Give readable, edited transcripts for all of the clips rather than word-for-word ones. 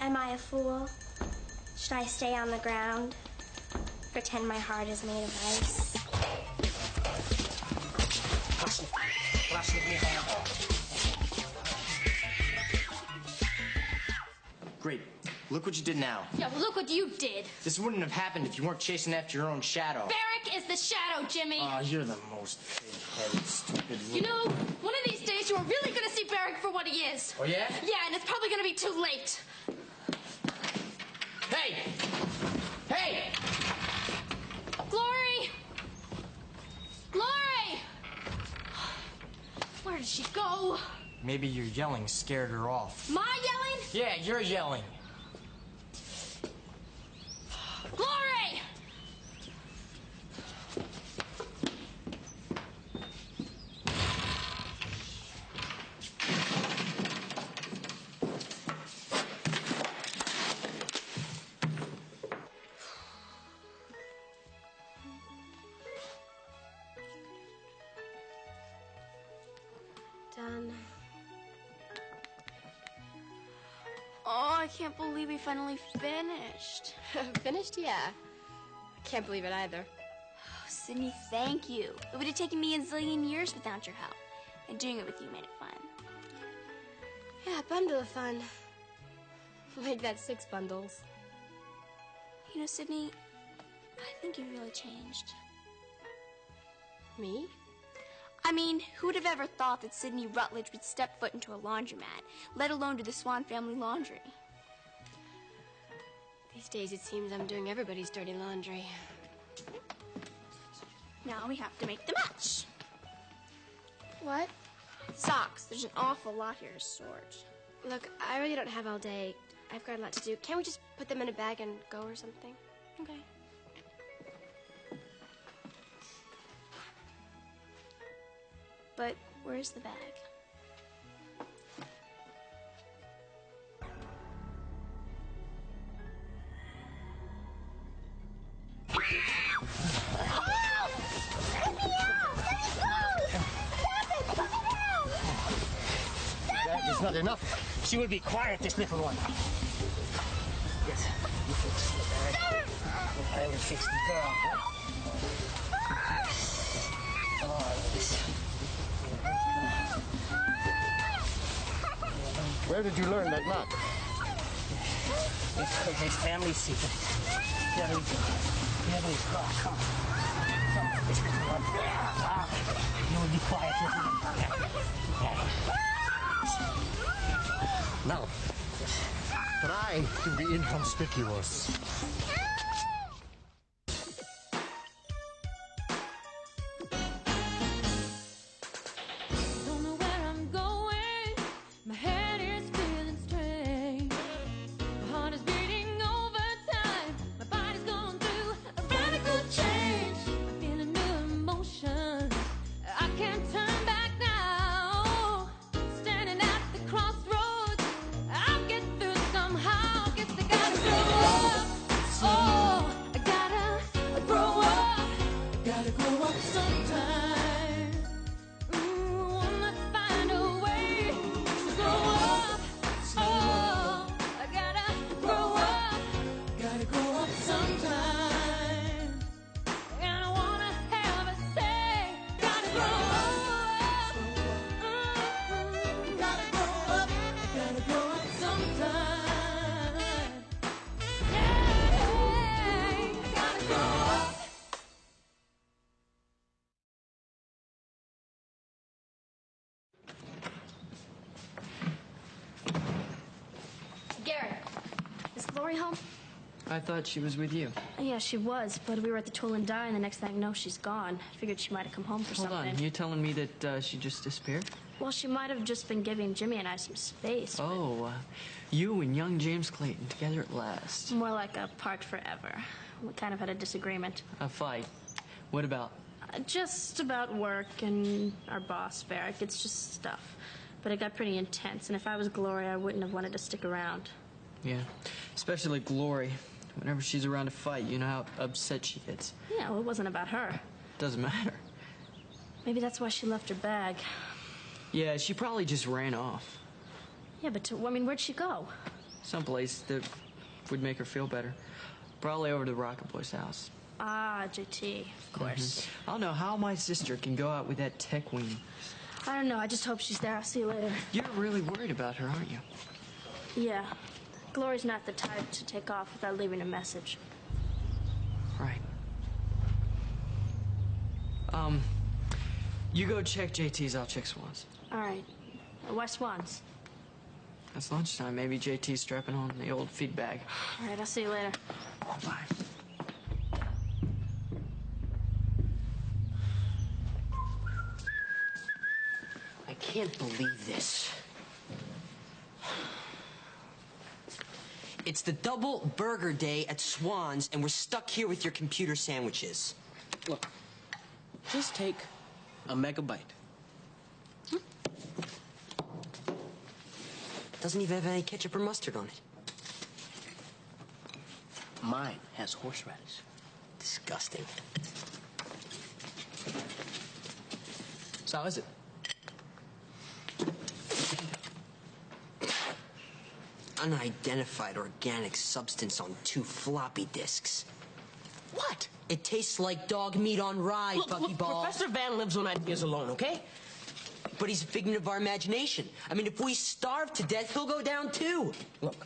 Am I a fool? Should I stay on the ground? Pretend my heart is made of ice? Great. Look what you did now. Yeah, well, look what you did. This wouldn't have happened if you weren't chasing after your own shadow. Barrick is the shadow, Jimmy. Oh, you're the most pig-headed, stupid little... You know, one of these days you are really going to see Barrick for what he is. Oh, yeah? Yeah, and it's probably going to be too late. Hey! Hey! Glory! Glory! Where did she go? Maybe your yelling scared her off. My yelling? Yeah, you're yelling. Glory! Done. Oh, I can't believe we finally finished. Finished? Yeah. I can't believe it either. Oh, Sydney, thank you. It would have taken me a zillion years without your help. And doing it with you made it fun. Yeah, a bundle of fun. Like that 6 bundles. You know, Sydney, I think you've really changed. Me? I mean, who would have ever thought that Sydney Rutledge would step foot into a laundromat, let alone to the Swan family laundry? These days it seems I'm doing everybody's dirty laundry. Now we have to make the match. What? Socks. There's an awful lot here to sort. Look, I really don't have all day. I've got a lot to do. Can't we just put them in a bag and go or something? Okay. But where's the bag? That is not enough. She will be quiet, this little one. Yes, you fix the bag. I will fix the girl. Where did you learn that knot? It's his family secret. Here we go. Here we go. Come. Come, this little one. You will be quiet, little one. Now, try to be inconspicuous. Glory home? I thought she was with you. Yeah, she was, but we were at the Tool and Die, and the next thing I know, she's gone. I figured she might have come home for something. Hold on, you telling me that she just disappeared? Well, she might have just been giving Jimmy and I some space. Oh, you and young James Clayton together at last. More like apart forever. We kind of had a disagreement. A fight. What about? Just about work and our boss, Barrick. It's just stuff. But it got pretty intense, and if I was Glory, I wouldn't have wanted to stick around. Yeah, especially Glory. Whenever she's around to fight, you know how upset she gets. Yeah, well, it wasn't about her. Doesn't matter. Maybe that's why she left her bag. Yeah, she probably just ran off. Yeah, but I mean, where'd she go? Someplace that would make her feel better. Probably over to the Rocket Boy's house. Ah, JT, of course. I don't know how my sister can go out with that tech weenie. I don't know. I just hope she's there. I'll see you later. You're really worried about her, aren't you? Yeah. Glory's not the type to take off without leaving a message. Right. You go check JT's, I'll check Swans. All right. Why Swans? It's lunchtime. Maybe JT's strapping on the old feed bag. All right, I'll see you later. Bye. I can't believe this. It's the double burger day at Swans, and we're stuck here with your computer sandwiches. Look, just take a megabyte. Doesn't even have any ketchup or mustard on it. Mine has horseradish. Disgusting. So how is it? Unidentified organic substance on 2 floppy disks. What? It tastes like dog meat on rye, Bucky Ball. Professor Van lives on ideas alone, okay? But he's a figment of our imagination. I mean, if we starve to death, he'll go down too. Look,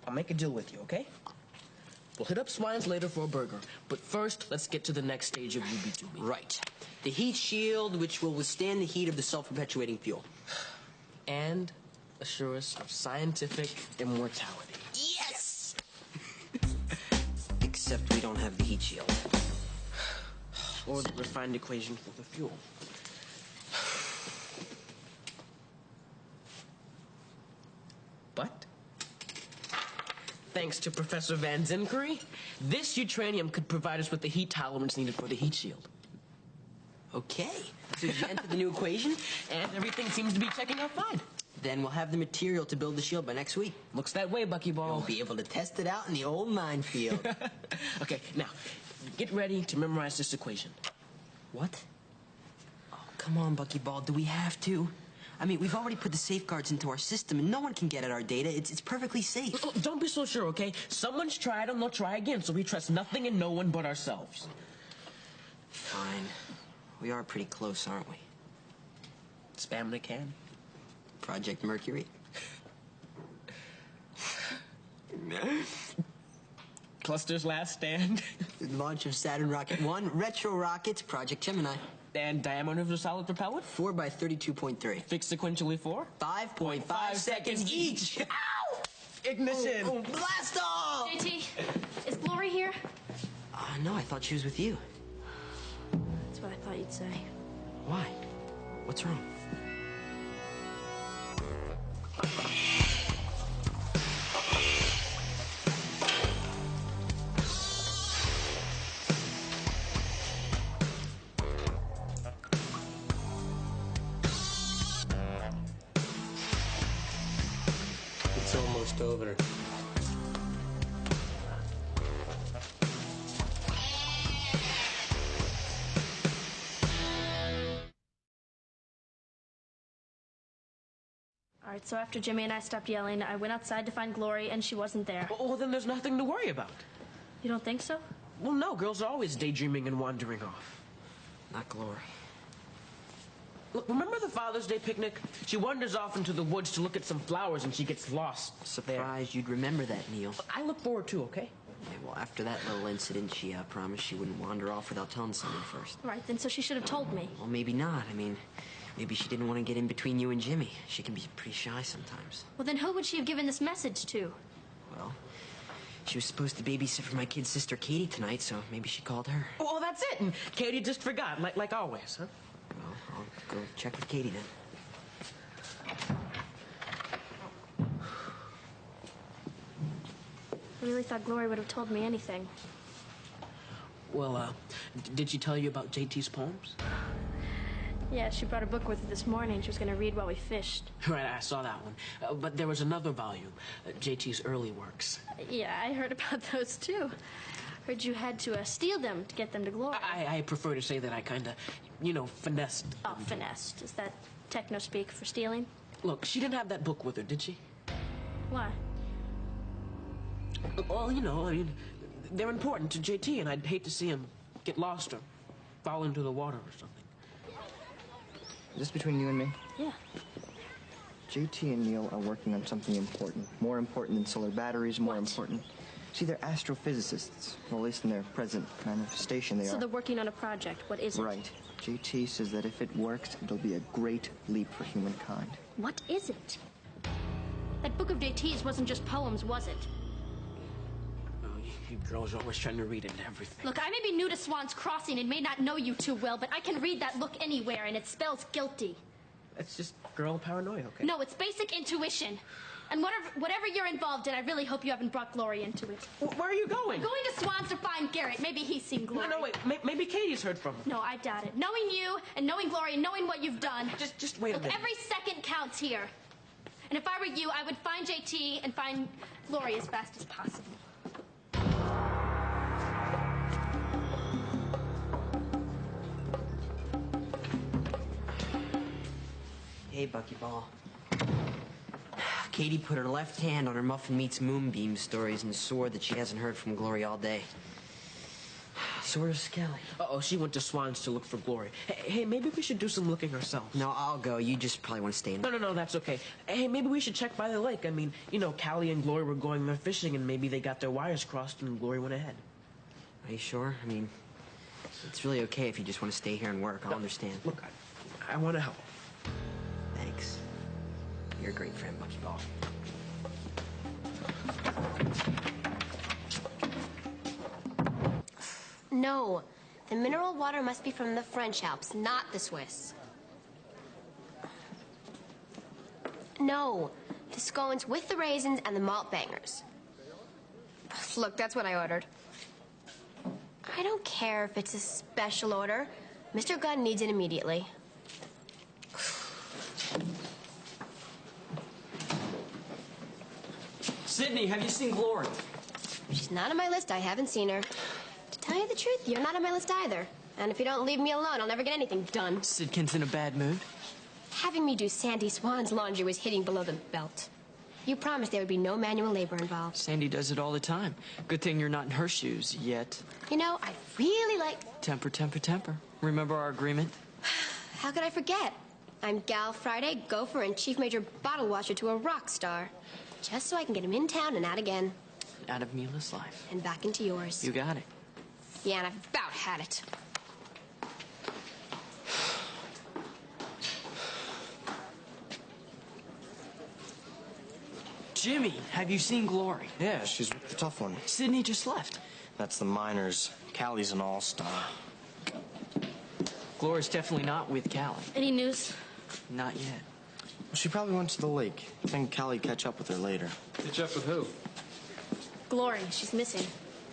I'll make a deal with you, okay? We'll hit up Swans later for a burger. But first, let's get to the next stage of UB2B. Right. The heat shield, which will withstand the heat of the self-perpetuating fuel. And assure us of scientific immortality. Yes! Except we don't have the heat shield. Or the refined equation for the fuel. But, thanks to Professor Van's inquiry, this Utranium could provide us with the heat tolerance needed for the heat shield. Okay. So you enter the new equation? And everything seems to be checking out fine. Then we'll have the material to build the shield by next week. Looks that way, Bucky Ball. We'll be able to test it out in the old minefield. Okay, now, get ready to memorize this equation. What? Oh, come on, Bucky Ball. Do we have to? I mean, we've already put the safeguards into our system, and no one can get at our data. It's perfectly safe. Oh, don't be so sure, okay? Someone's tried and they'll try again, so we trust nothing and no one but ourselves. Fine. We are pretty close, aren't we? Spam in a can. Project Mercury. Cluster's last stand. Launch of Saturn Rocket 1, retro rockets, Project Gemini. And diameter of the solid propellant? 4 by 32.3. Fixed sequentially for? 5.5 seconds each. Ow! Ignition. Oh, blast off! JT, is Glory here? No, I thought she was with you. That's what I thought you'd say. Why? What's wrong? It's almost over. All right, so after Jimmy and I stopped yelling, I went outside to find Glory, and she wasn't there. Well, then there's nothing to worry about. You don't think so? Well, no, girls are always daydreaming and wandering off. Not Glory. Look, remember the Father's Day picnic? She wanders off into the woods to look at some flowers and she gets lost. Surprised you'd remember that, Neil. I look forward to, okay? Okay, well, after that little incident, she promised she wouldn't wander off without telling someone first. Right, then so she should have told me. Well, maybe not. I mean, maybe she didn't want to get in between you and Jimmy. She can be pretty shy sometimes. Well, then who would she have given this message to? Well, she was supposed to babysit for my kid's sister Katie tonight, so maybe she called her. Well, that's it. And Katie just forgot, like always, huh? Well, I'll go check with Katie then. I really thought Glory would have told me anything. Well, did she tell you about JT's poems? Yeah, she brought a book with her this morning. She was going to read while we fished. Right, I saw that one. But there was another volume, JT's early works. Yeah, I heard about those too. Heard you had to steal them to get them to Glory. I prefer to say that I kind of, finessed. Oh, finessed. Is that techno speak for stealing? Look, she didn't have that book with her, did she? Why? Well, you know, I mean, they're important to JT, and I'd hate to see him get lost or fall into the water or something. Is this between you and me? Yeah. JT and Neil are working on something important. More important than solar batteries, more important. See, they're astrophysicists. Well, at least in their present kind of station they are. So they're working on a project. What is it? Right. JT says that if it works, it'll be a great leap for humankind. What is it? That book of JT's wasn't just poems, was it? Oh, you girls are always trying to read into everything. Look, I may be new to Swans Crossing and may not know you too well, but I can read that look anywhere, and it spells guilty. That's just girl paranoia, okay? No, it's basic intuition. And whatever you're involved in, I really hope you haven't brought Glory into it. Where are you going? I'm going to Swans to find Garrett. Maybe he's seen Glory. No, wait. Maybe Katie's heard from him. No, I doubt it. Knowing you and knowing Glory and knowing what you've done. Just wait a minute. Look, every second counts here. And if I were you, I would find JT and find Glory as fast as possible. Hey, Buckyball. Katie put her left hand on her Muffin Meets Moonbeam stories and swore that she hasn't heard from Glory all day. So does Kelly. Uh-oh, she went to Swans to look for Glory. Hey, maybe we should do some looking ourselves. No, I'll go. You just probably want to stay in. No, that's okay. Hey, maybe we should check by the lake. I mean, you know, Callie and Glory were going there fishing, and maybe they got their wires crossed and Glory went ahead. Are you sure? I mean, it's really okay if you just want to stay here and work. I'll understand. Look, I want to help. Thanks. You're a great friend, Buckyball. No, the mineral water must be from the French Alps, not the Swiss. No, the scones with the raisins and the malt bangers. Look, that's what I ordered. I don't care if it's a special order. Mr. Gunn needs it immediately. Sydney, have you seen Glory? She's not on my list. I haven't seen her. To tell you the truth, you're not on my list either. And if you don't leave me alone, I'll never get anything done. Sidkin's in a bad mood? Having me do Sandy Swan's laundry was hitting below the belt. You promised there would be no manual labor involved. Sandy does it all the time. Good thing you're not in her shoes yet. You know, I really like... Temper, temper, temper. Remember our agreement? How could I forget? I'm Gal Friday, gopher, and chief major bottle washer to a rock star. Just so I can get him in town and out again. Out of Mila's life. And back into yours. You got it. Yeah, and I've about had it. Jimmy, have you seen Glory? Yeah, she's the tough one. Sydney just left. That's the minors. Callie's an all-star. Glory's definitely not with Callie. Any news? Not yet. Well, she probably went to the lake. I think Callie'd catch up with her later. Catch up with who? Glory, she's missing.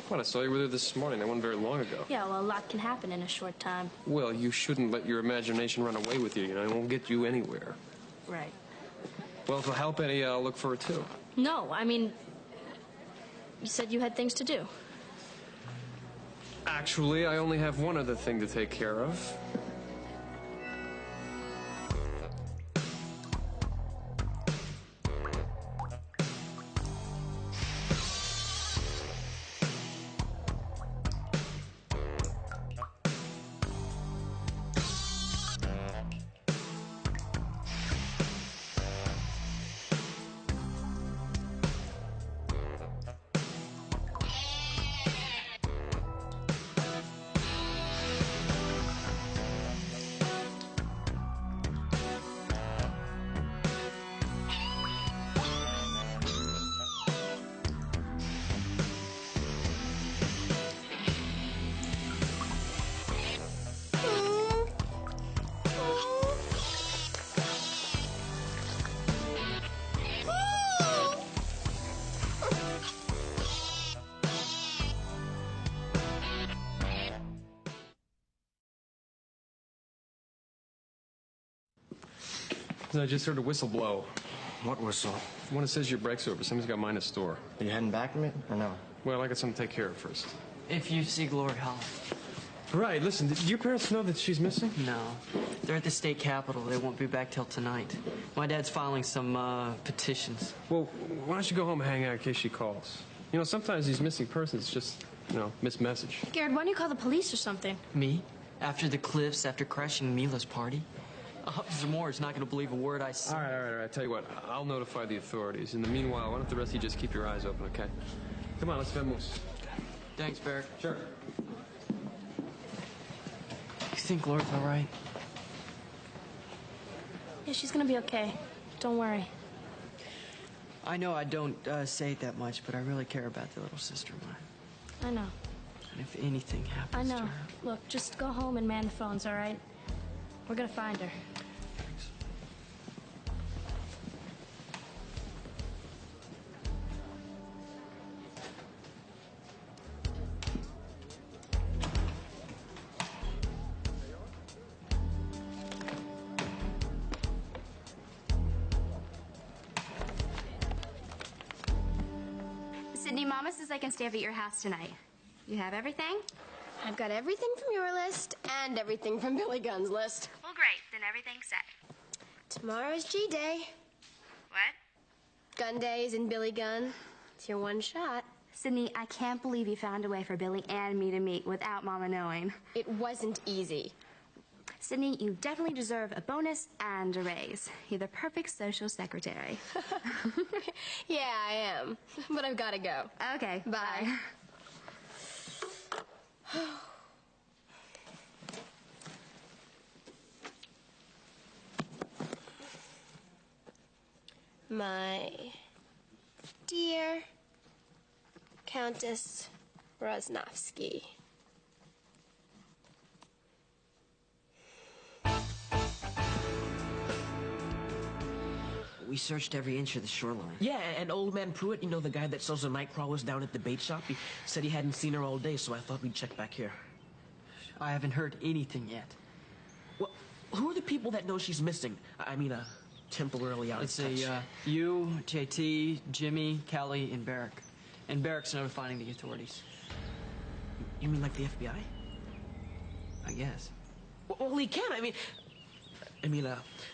What, I saw you with her this morning. That wasn't very long ago. Yeah, well, a lot can happen in a short time. Well, you shouldn't let your imagination run away with you. You know, it won't get you anywhere. Right. Well, if it'll help any, I'll look for her, too. No, I mean, you said you had things to do. Actually, I only have one other thing to take care of. I just heard a whistle blow. What whistle? One that says your break's over. Somebody's got mine in store. Are you heading back from it, or no? Well, I got something to take care of first. If you see Glory, holler. Right, listen, did your parents know that she's missing? No. They're at the state capitol. They won't be back till tonight. My dad's filing some petitions. Well, why don't you go home and hang out in case she calls? You know, sometimes these missing persons just, miss message. Garrett, why don't you call the police or something? Me? After the cliffs, after crashing Mila's party? Officer Moore is not going to believe a word I say. All right. Tell you what, I'll notify the authorities. In the meanwhile, why don't the rest of you just keep your eyes open, okay? Come on, let's vamos. Thanks, Barrett. Sure. You think Laura's all right? Yeah, she's gonna be okay. Don't worry. I know I don't say it that much, but I really care about the little sister of mine. I know. And if anything happens I know. to her... Look, just go home and man the phones, all right? We're gonna find her. Thanks. Sydney, Mama says I can stay up at your house tonight. You have everything? I've got everything from your list and everything from Billy Gunn's list. Well, great. Then everything's set. Tomorrow's G Day. What? Gun Days and Billy Gunn. It's your one shot. Sydney, I can't believe you found a way for Billy and me to meet without Mama knowing. It wasn't easy. Sydney, you definitely deserve a bonus and a raise. You're the perfect social secretary. Yeah, I am. But I've got to go. Okay, Bye. My dear Countess Rosnowski. We searched every inch of the shoreline. Yeah, and old man Pruitt, the guy that sells the night crawlers down at the bait shop, he said he hadn't seen her all day, so I thought we'd check back here. I haven't heard anything yet. Well, who are the people that know she's missing? Temporarily out of touch. Let's say, you, JT, Jimmy, Kelly, and Barrick. And Barrick's notifying the authorities. You mean like the FBI? I guess. Well, he can.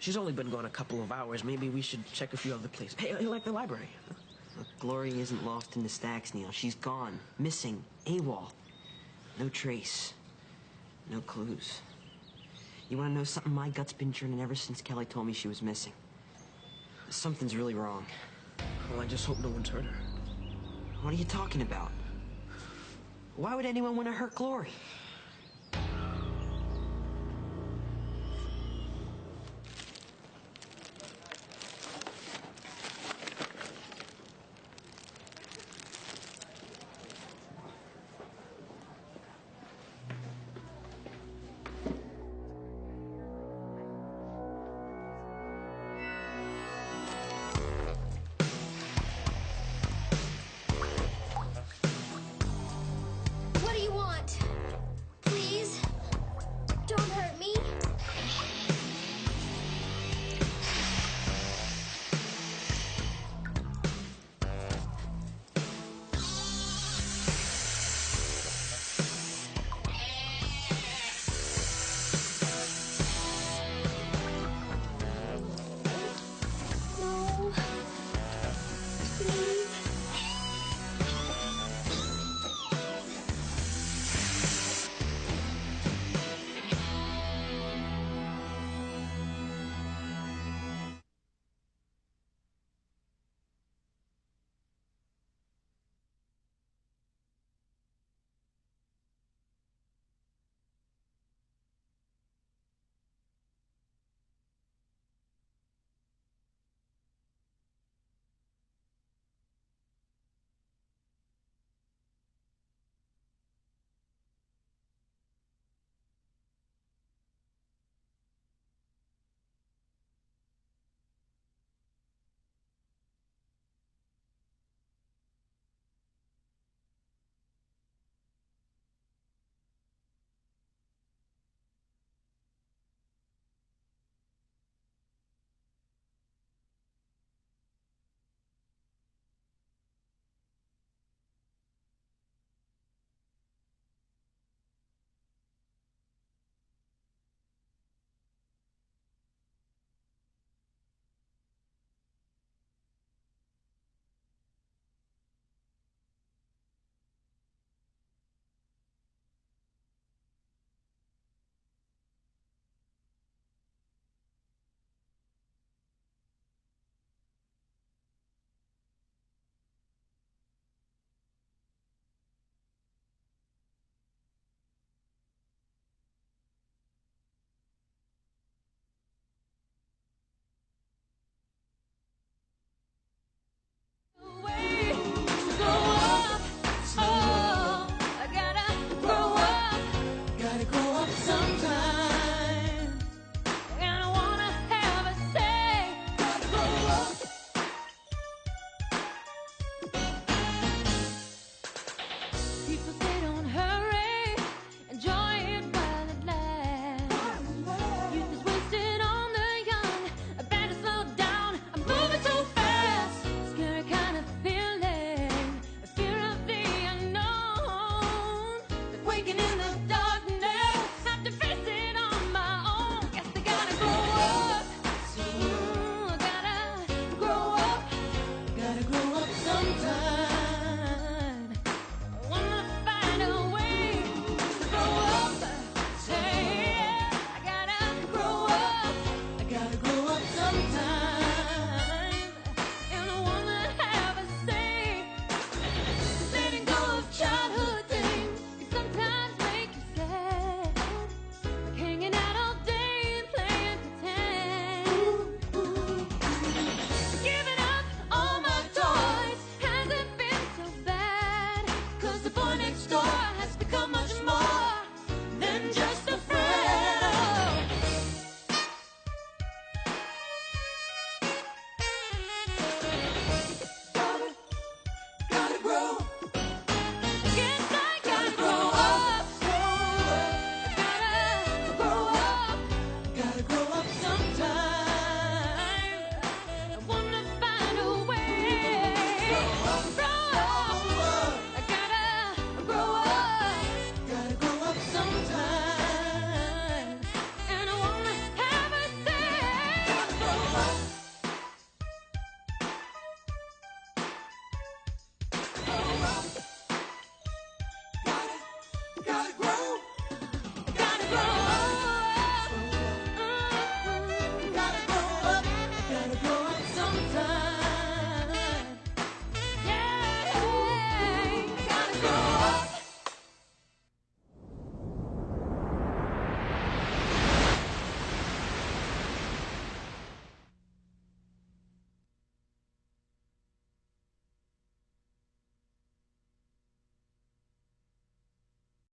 She's only been gone a couple of hours. Maybe we should check a few other places. Hey, like the library. Look, Glory isn't lost in the stacks, Neil. She's gone. Missing. AWOL. No trace. No clues. You want to know something? My gut's been churning ever since Kelly told me she was missing. Something's really wrong. Well, I just hope no one's hurt her. What are you talking about? Why would anyone want to hurt Glory?